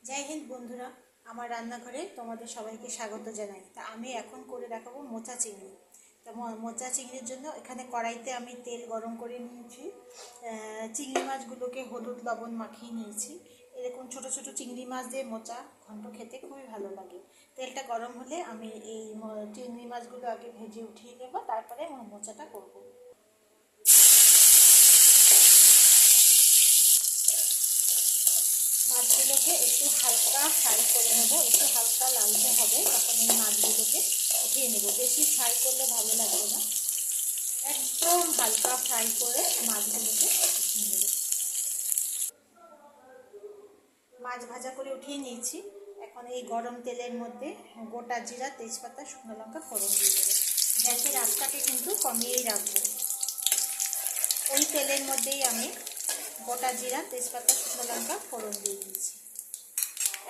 জয় হিন্দ বন্ধুরা, আমার রান্নাঘরে তোমাদের সবাইকে স্বাগত জানাই। তা আমি এখন করে দেখাবো মোচা চিংড়ি। তো মোচা চিংড়ির জন্য এখানে কড়াইতে আমি তেল গরম করে নিয়েছি। চিংড়ি মাছগুলোকে হলুদ লবণ মাখিয়ে নিয়েছি। এরকম ছোট ছোট চিংড়ি মাছ দিয়ে মোচা ঘন্ট খেতে খুবই ভালো লাগে। তেলটা গরম হলে আমি এই চিংড়ি মাছগুলো আগে ভেজে উঠিয়ে নেব, তারপরে মোচাটা করবো। মাছগুলোকে একটু হালকা ফ্রাই করে নেব, একটু হালকা লালচে হবে, তখন এই মাছগুলোকে উঠিয়ে নেব। বেশি ফ্রাই করলে ভালো লাগবে না, একদম হালকা ফ্রাই করে মাছগুলোকে উঠিয়ে নেব। মাছ ভাজা করে উঠিয়ে নিয়েছি। এখন এই গরম তেলের মধ্যে গোটা জিরা, তেজপাতা, শুকনো লঙ্কা ফোড়ন দিয়ে দেবো। গ্যাসের আঁচটাকে কিন্তু কমিয়েই রাখবো। ওই তেলের মধ্যেই আমি গোটা জিরা, তেজপাতা, শুকনো লঙ্কা ফোড়ন দিয়ে দিয়েছি।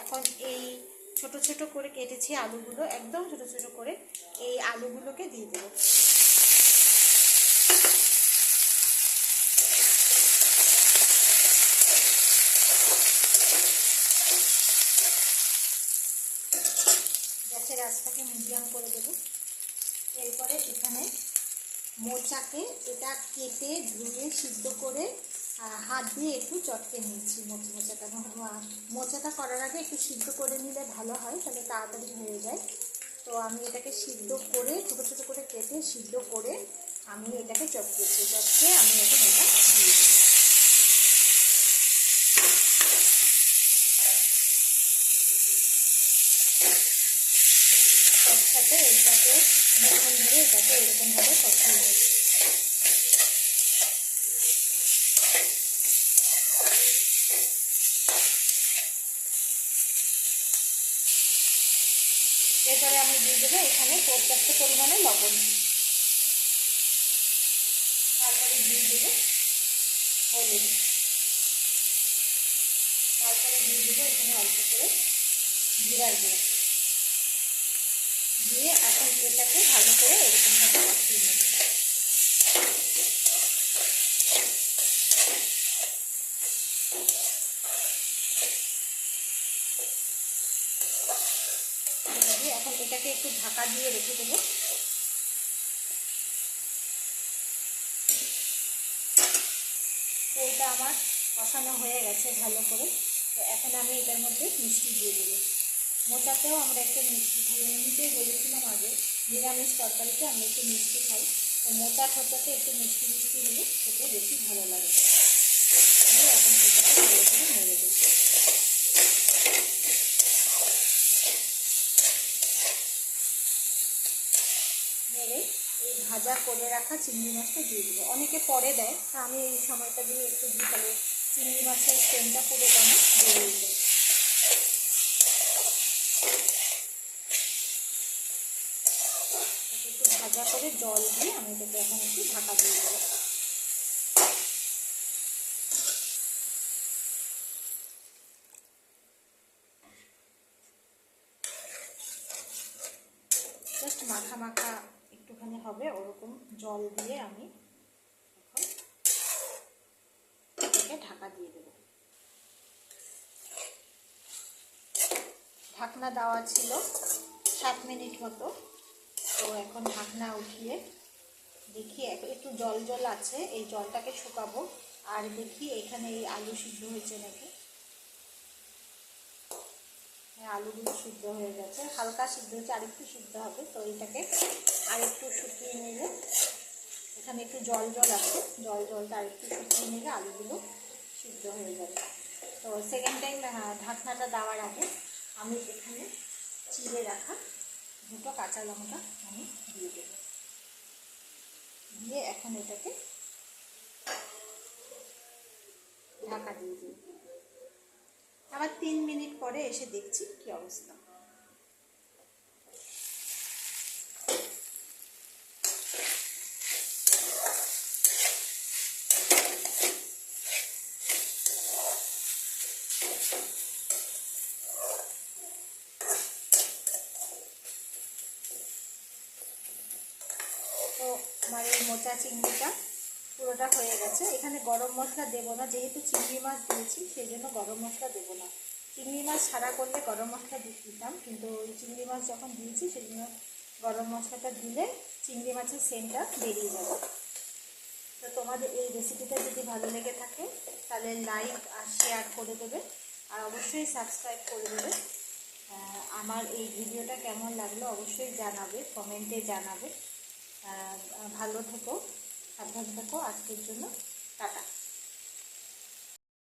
এখন এই ছোট ছোট করে কেটেছি আলুগুলো, একদম ছোট ছোট করে এই আলুগুলোকে দিয়ে দেবো। গ্যাসের আঁচটাকে মিডিয়াম করে দেবো। এরপরে এখানে মোচাকে এটা কেটে ধুয়ে সিদ্ধ করে হাত দিয়ে একটু চটকে নিয়েছি। মোচাটা করার আগে একটু সিদ্ধ করে নিলে ভালো হয়, তাহলে তাড়াতাড়ি হয়ে যায়। তো আমি এটাকে সিদ্ধ করে ছোটো ছোটো করে কেটে সিদ্ধ করে আমি এটাকে চটকেছি। চটকে আমি এখন এটা দিয়ে দিই। একসাথে এইটাকে অনেকক্ষণ ধরে এটাকে এরকমভাবে চটকিয়ে নেব। এরপরে আমি দিয়ে দেবো এখানে পর্যাপ্ত পরিমাণে লবণ। তারপরে দিয়ে দেবো হলুদ। তারপরে দিয়ে দেবো এখানে অল্প করে জিরার গুঁড়ো দিয়ে এখন এটাকে ভালো করে এরকমভাবে কষিয়ে নেব। এখন এটাকে একটু ঢাকা দিয়ে রেখে দেবো। তো এটা আমার কষানো হয়ে গেছে ভালো করে। তো এখন আমি এটার মধ্যে মিষ্টি দিয়ে দেবো। মোচাতেও আমরা একটু মিষ্টি খাই, এমনিতেই বলেছিলাম আগে নিরামিষ তরকারিতে আমরা একটু মিষ্টি খাই। তো মোচা ঠোঁটাতে একটু মিষ্টি মিষ্টি হলে খেতে বেশি ভালো লাগে। এখন সেটাকে ভালো করে নেড়ে দেবো। নেড়ে এই ভাজা করে রাখা চিংড়ি মাছটা দিয়ে দেবো। অনেকে পরে দেয়, আমি এই সময়টা দিয়ে একটু দিই, তাহলে চিংড়ি মাছের সেন্টটা পুরো যেন বেরিয়ে যায়। একটু ভাজা করে জল দিয়ে আমি এটাকে এখন একটু ঢাকা দিয়ে দেবো। জাস্ট মাখা মাখা একটুখানি হবে, ওরকম জল দিয়ে আমি এখন এটাকে ঢাকা দিয়ে দেবো। ঢাকনা দেওয়া ছিল 7 মিনিট মতো। তো এখন ঢাকনা উঠিয়ে দেখি একটু জল জল আছে, এই জলটাকে শুকাবো। আর দেখি এখানে এই আলু সিদ্ধ হয়েছে নাকি। আলুগুলো সিদ্ধ হয়ে গেছে, হালকা সিদ্ধ হয়েছে, আরেকটু সিদ্ধ হবে। তো এটাকে আরেকটু শুকিয়ে নিলে, এখানে একটু জল জল আছে, জলটা আরেকটু শুকিয়ে নিলে আলুগুলো সিদ্ধ হয়ে যাবে। তো সেকেন্ড টাইম ঢাকনাটা দেওয়ার আগে আমি এখানে চিড়ে রাখা 2টো কাঁচা লঙ্কা আমি দিয়ে দেব। দিয়ে এখন এটাকে ঢাকা দিয়ে দিই। আবার 3 মিনিট পরে এসে দেখছি কি অবস্থা। তো আমার এই মোচা চিংড়িটা পুরোটা হয়ে গেছে। এখানে গরম মশলা দেবো না, যেহেতু চিংড়ি মাছ দিয়েছি সেই জন্য গরম মশলা দেবো না। চিংড়ি মাছ ছাড়া করলে গরম মশলা দিতাম, কিন্তু ওই চিংড়ি মাছ যখন দিয়েছি সেজন্য গরম মশলাটা দিলে চিংড়ি মাছের সেন্টটা বেরিয়ে যাবে। তো তোমাদের এই রেসিপিটা যদি ভালো লেগে থাকে তাহলে লাইক আর শেয়ার করে দেবে, আর অবশ্যই সাবস্ক্রাইব করে দেবে। আমার এই ভিডিওটা কেমন লাগলো অবশ্যই জানাবে, কমেন্টে জানাবে। ভালো থেকো, সাবধান থেকো। আজকের জন্য টাটা।